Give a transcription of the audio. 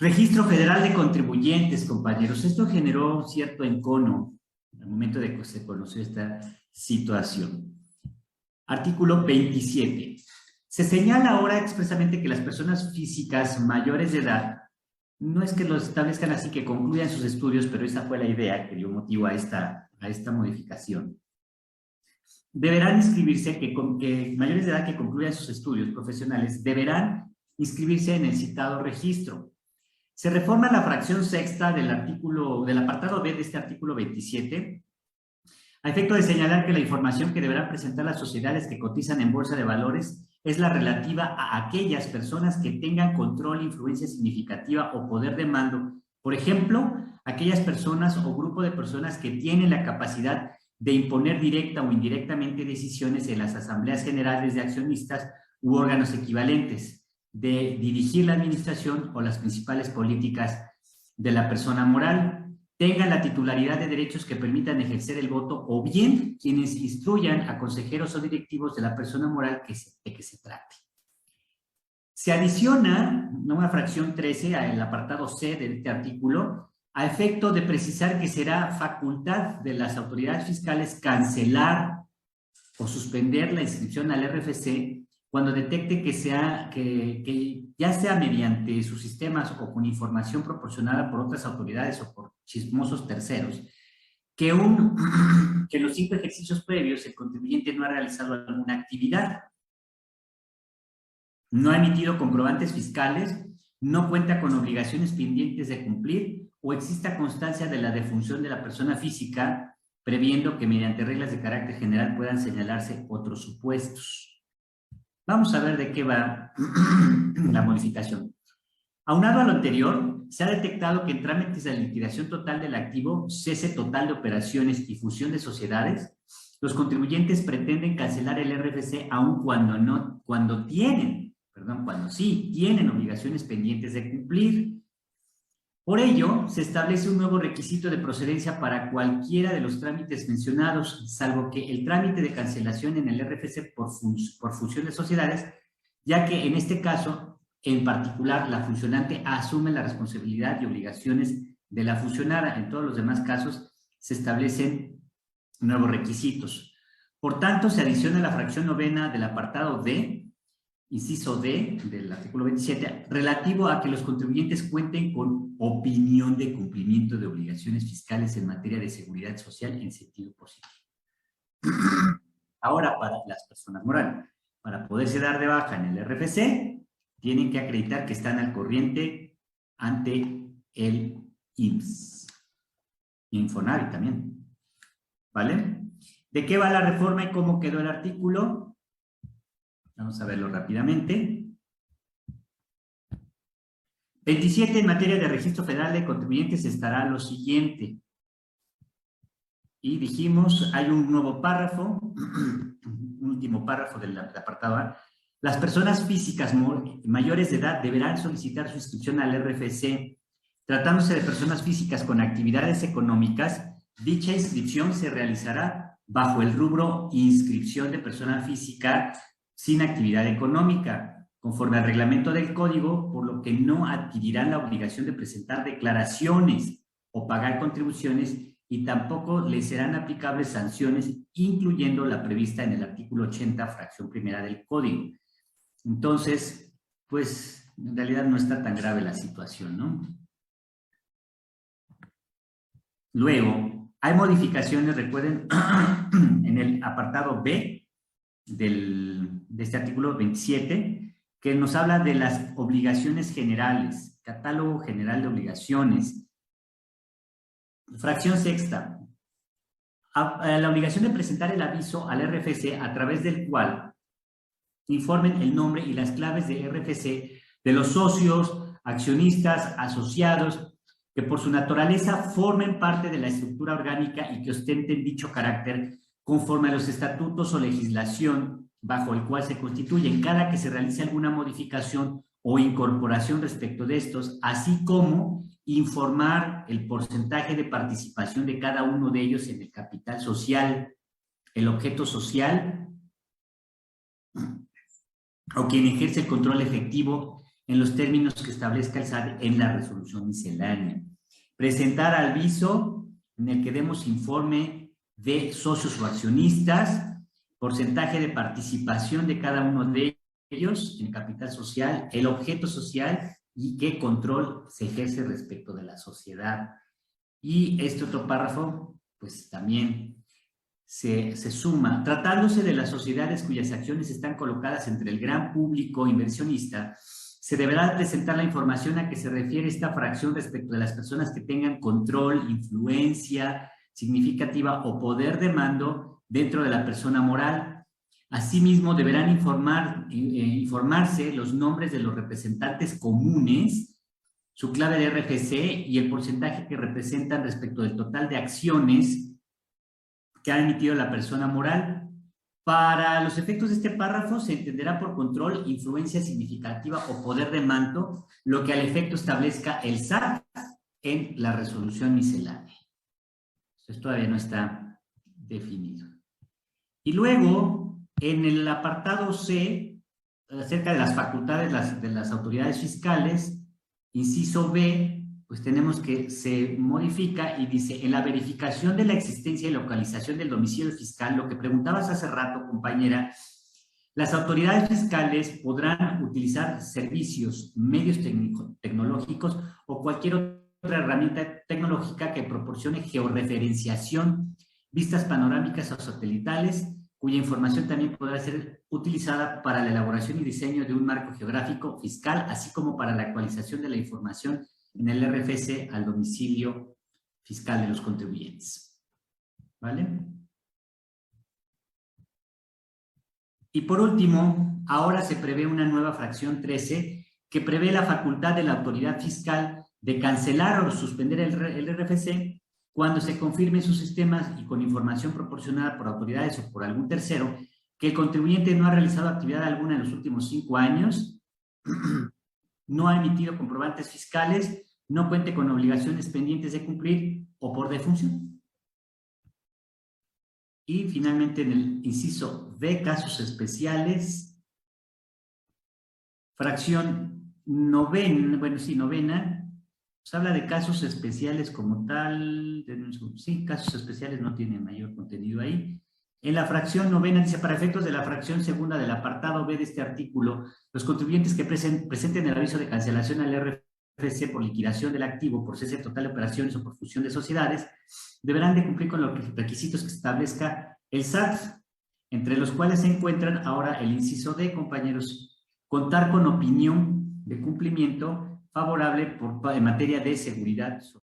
Registro Federal de Contribuyentes, compañeros. Esto generó cierto encono al momento de que se conoció esta situación. Artículo 27. Se señala ahora expresamente que las personas físicas mayores de edad, no es que lo establezcan así que concluyan sus estudios, pero esa fue la idea que dio motivo a esta modificación. Deberán inscribirse, que mayores de edad que concluyan sus estudios profesionales deberán inscribirse en el citado registro. Se reforma la fracción sexta del apartado B de este artículo 27, a efecto de señalar que la información que deberán presentar las sociedades que cotizan en bolsa de valores es la relativa a aquellas personas que tengan control, influencia significativa o poder de mando. Por ejemplo, aquellas personas o grupo de personas que tienen la capacidad de imponer directa o indirectamente decisiones en las asambleas generales de accionistas u órganos equivalentes, de dirigir la administración o las principales políticas de la persona moral, tengan la titularidad de derechos que permitan ejercer el voto, o bien quienes instruyan a consejeros o directivos de la persona moral de que se trate. Se adiciona una fracción 13 al apartado C de este artículo, a efecto de precisar que será facultad de las autoridades fiscales cancelar o suspender la inscripción al RFC cuando detecte que ya sea mediante sus sistemas o con información proporcionada por otras autoridades o por chismosos terceros, que en los 5 ejercicios previos el contribuyente no ha realizado alguna actividad, no ha emitido comprobantes fiscales, no cuenta con obligaciones pendientes de cumplir o exista constancia de la defunción de la persona física, previendo que mediante reglas de carácter general puedan señalarse otros supuestos. Vamos a ver de qué va la modificación. Aunado a lo anterior, se ha detectado que en trámites de liquidación total del activo, cese total de operaciones y fusión de sociedades, los contribuyentes pretenden cancelar el RFC aun cuando sí tienen obligaciones pendientes de cumplir. Por ello, se establece un nuevo requisito de procedencia para cualquiera de los trámites mencionados, salvo que el trámite de cancelación en el RFC por fusión de sociedades, ya que en este caso, en particular, la fusionante asume la responsabilidad y obligaciones de la fusionada. En todos los demás casos, se establecen nuevos requisitos. Por tanto, se adiciona la fracción novena del apartado D, inciso D del artículo 27, relativo a que los contribuyentes cuenten con opinión de cumplimiento de obligaciones fiscales en materia de seguridad social en sentido positivo. Ahora, para las personas morales, para poderse dar de baja en el RFC, tienen que acreditar que están al corriente ante el IMSS. Infonavit también. ¿Vale? ¿De qué va la reforma y cómo quedó el artículo? Vamos a verlo rápidamente. 27, en materia de registro federal de contribuyentes, estará lo siguiente. Y dijimos, hay un nuevo párrafo, un último párrafo del apartado A. Las personas físicas mayores de edad deberán solicitar su inscripción al RFC. Tratándose de personas físicas con actividades económicas, dicha inscripción se realizará bajo el rubro inscripción de persona física sin actividad económica, conforme al reglamento del código, por lo que no adquirirán la obligación de presentar declaraciones o pagar contribuciones y tampoco les serán aplicables sanciones, incluyendo la prevista en el artículo 80, fracción primera del código. Entonces, pues, en realidad no está tan grave la situación, ¿no? Luego, hay modificaciones, recuerden, en el apartado B de este artículo 27, que nos habla de las obligaciones generales, catálogo general de obligaciones. Fracción sexta, la obligación de presentar el aviso al RFC a través del cual informen el nombre y las claves de RFC de los socios, accionistas, asociados, que por su naturaleza formen parte de la estructura orgánica y que ostenten dicho carácter conforme a los estatutos o legislación bajo el cual se constituyen, cada que se realice alguna modificación o incorporación respecto de estos, así como informar el porcentaje de participación de cada uno de ellos en el capital social, el objeto social, o quien ejerce el control efectivo en los términos que establezca el SAT en la resolución miscelánea. Presentar al viso en el que demos informe de socios o accionistas, porcentaje de participación de cada uno de ellos en capital social, el objeto social y qué control se ejerce respecto de la sociedad. Y este otro párrafo, pues también se suma. Tratándose de las sociedades cuyas acciones están colocadas entre el gran público inversionista, se deberá presentar la información a que se refiere esta fracción respecto de las personas que tengan control, influencia significativa o poder de mando dentro de la persona moral. Asimismo, deberán informarse los nombres de los representantes comunes, su clave de RFC y el porcentaje que representan respecto del total de acciones que ha emitido la persona moral. Para los efectos de este párrafo se entenderá por control, influencia significativa o poder de mando lo que al efecto establezca el SAT en la resolución miscelánea. Eso todavía no está definido. Y luego, en el apartado C, acerca de las facultades de las autoridades fiscales, inciso B, pues tenemos que se modifica y dice, en la verificación de la existencia y localización del domicilio fiscal, lo que preguntabas hace rato, compañera, las autoridades fiscales podrán utilizar servicios, medios tecnológicos o cualquier otra herramienta tecnológica que proporcione georreferenciación, vistas panorámicas o satelitales, cuya información también podrá ser utilizada para la elaboración y diseño de un marco geográfico fiscal, así como para la actualización de la información en el RFC al domicilio fiscal de los contribuyentes. ¿Vale? Y por último, ahora se prevé una nueva fracción 13 que prevé la facultad de la autoridad fiscal de cancelar o suspender el RFC cuando se confirme en sus sistemas y con información proporcionada por autoridades o por algún tercero que el contribuyente no ha realizado actividad alguna en los últimos 5 años, no ha emitido comprobantes fiscales, no cuente con obligaciones pendientes de cumplir o por defunción. Y finalmente en el inciso B, casos especiales, fracción novena, se habla de casos especiales como tal, sí, casos especiales no tienen mayor contenido ahí. En la fracción novena dice, para efectos de la fracción segunda del apartado B de este artículo, los contribuyentes que presenten el aviso de cancelación al RFC por liquidación del activo, por cese total de operaciones o por fusión de sociedades, deberán de cumplir con los requisitos que establezca el SAT, entre los cuales se encuentran ahora el inciso D, compañeros, contar con opinión de cumplimiento favorable en materia de seguridad social.